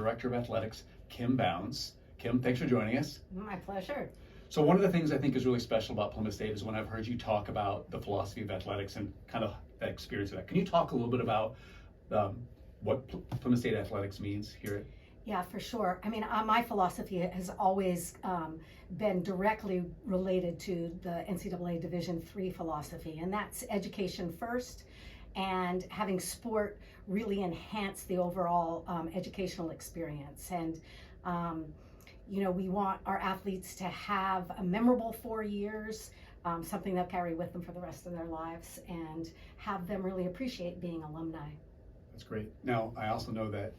Director of Athletics, Kim Bownes. Kim, thanks for joining us. My pleasure. So one of the things I think is really special about Plymouth State is when I've heard you talk about the philosophy of athletics and kind of that experience of that. Can you talk a little bit about what Plymouth State athletics means here? Yeah, for sure. I mean, my philosophy has always been directly related to the NCAA Division III philosophy, and that's education first, and having sport really enhance the overall educational experience. And you know, we want our athletes to have a memorable 4 years, something they'll carry with them for the rest of their lives, and have them really appreciate being alumni. That's great. Now, I also know that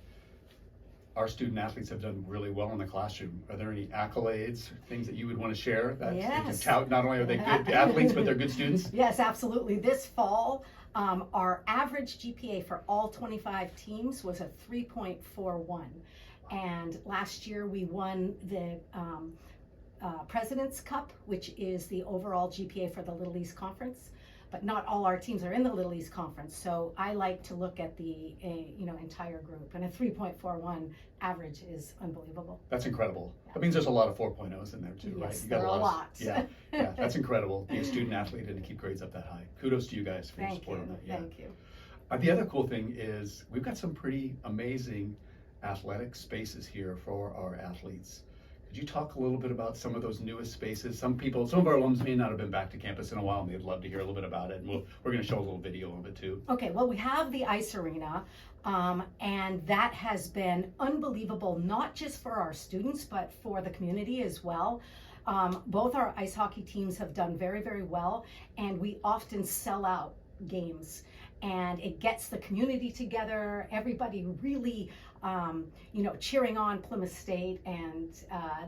our student athletes have done really well in the classroom. Are there any accolades, things that you would want to share that Yes. tout not only are they good athletes, but they're good students? Yes, absolutely. This fall, our average GPA for all 25 teams was a 3.41. And last year we won the President's Cup, which is the overall GPA for the Little East Conference. But not all our teams are in the Little East Conference, so I like to look at the entire group, and a 3.41 average is unbelievable. That's incredible. Yeah. That means there's a lot of 4.0s in there too, right? Yes, You got there are a lot. Yeah, that's incredible. Being a student athlete and to keep grades up that high. Kudos to you guys for your support on that. Yeah. Thank you. The other cool thing is we've got some pretty amazing athletic spaces here for our athletes. Could you talk a little bit about some of those newest spaces? Some of our alums may not have been back to campus in a while, and they'd love to hear a little bit about it. And we're going to show a little video of it too. Okay, well, we have the ice arena, and that has been unbelievable, not just for our students, but for the community as well. Both our ice hockey teams have done very, very well, and we often sell out games. And it gets the community together, everybody really, cheering on Plymouth State. And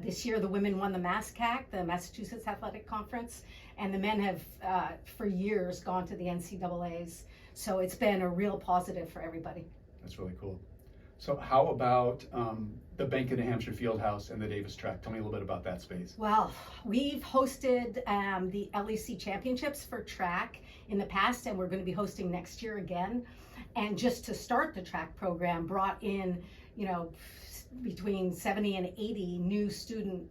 this year the women won the MASCAC, the Massachusetts Athletic Conference, and the men have for years gone to the NCAAs. So it's been a real positive for everybody. That's really cool. So how about the Bank of New Hampshire Fieldhouse and the Davis Track? Tell me a little bit about that space. Well, we've hosted the LEC Championships for track in the past, and we're going to be hosting next year again. And just to start the track program, brought in, between 70 and 80 new student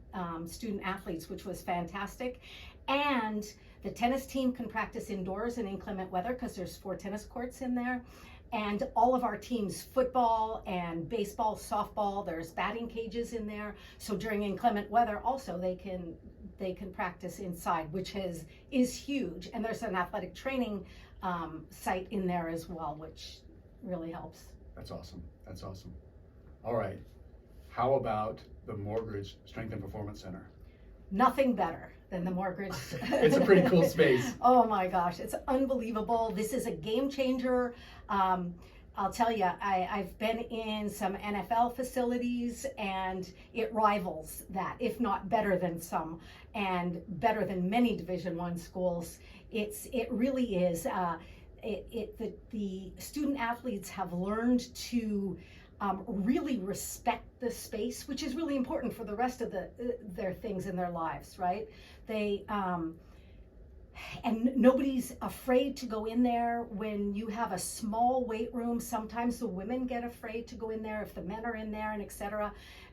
athletes, which was fantastic. And the tennis team can practice indoors in inclement weather because there's 4 tennis courts in there. And all of our teams, football and baseball, softball, there's batting cages in there. So during inclement weather, also they can practice inside, which is huge. And there's an athletic training site in there as well, which really helps. That's awesome. That's awesome. All right. How about the Mortgage Strength and Performance Center? Nothing better than the Mortgage. It's a pretty cool space. Oh my gosh, it's unbelievable. This is a game changer. I'll tell you, I've been in some NFL facilities, and it rivals that, if not better than some, and better than many Division I schools. It really is. The student athletes have learned to really respect the space, which is really important for the rest of their things in their lives, right? They and nobody's afraid to go in there. When you have a small weight room, sometimes the women get afraid to go in there if the men are in there, and etc.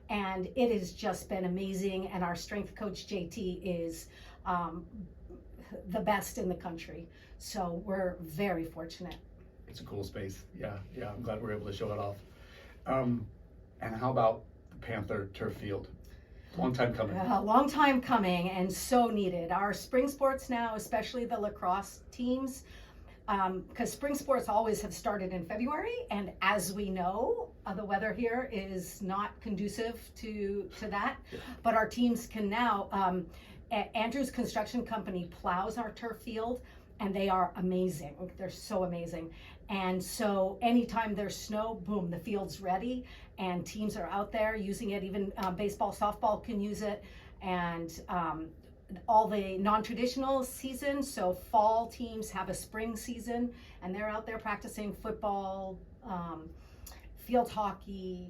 And it has just been amazing. And our strength coach JT is the best in the country. So we're very fortunate. It's a cool space. Yeah, I'm glad we're able to show it off. And how about the Panther turf field? Long time coming. A long time coming, and so needed. Our spring sports now, especially the lacrosse teams, because spring sports always have started in February, and as we know, the weather here is not conducive to that. Yeah. But our teams can now, Andrew's construction company plows our turf field, and they are amazing. They're so amazing. And so anytime there's snow, boom, the field's ready, and teams are out there using it. Even baseball, softball can use it, and all the non-traditional seasons. So fall teams have a spring season, and they're out there practicing football, field hockey,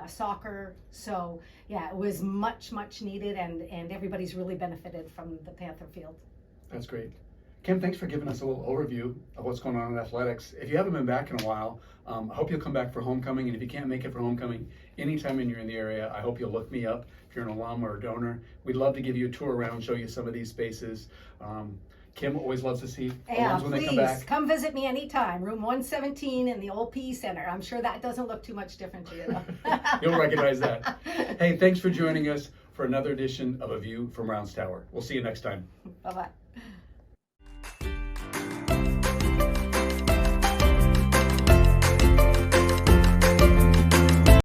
soccer. So yeah, it was much needed, and everybody's really benefited from the Panther field. That's great. Kim, thanks for giving us a little overview of what's going on in athletics. If you haven't been back in a while, I hope you'll come back for homecoming. And if you can't make it for homecoming, anytime you're in the area, I hope you'll look me up if you're an alum or a donor. We'd love to give you a tour around, show you some of these spaces. Kim always loves to see alums when they come back. Please come visit me anytime. Room 117 in the old PE Center. I'm sure that doesn't look too much different to you, though. You'll recognize that. Hey, thanks for joining us for another edition of A View from Rounds Tower. We'll see you next time. Bye-bye.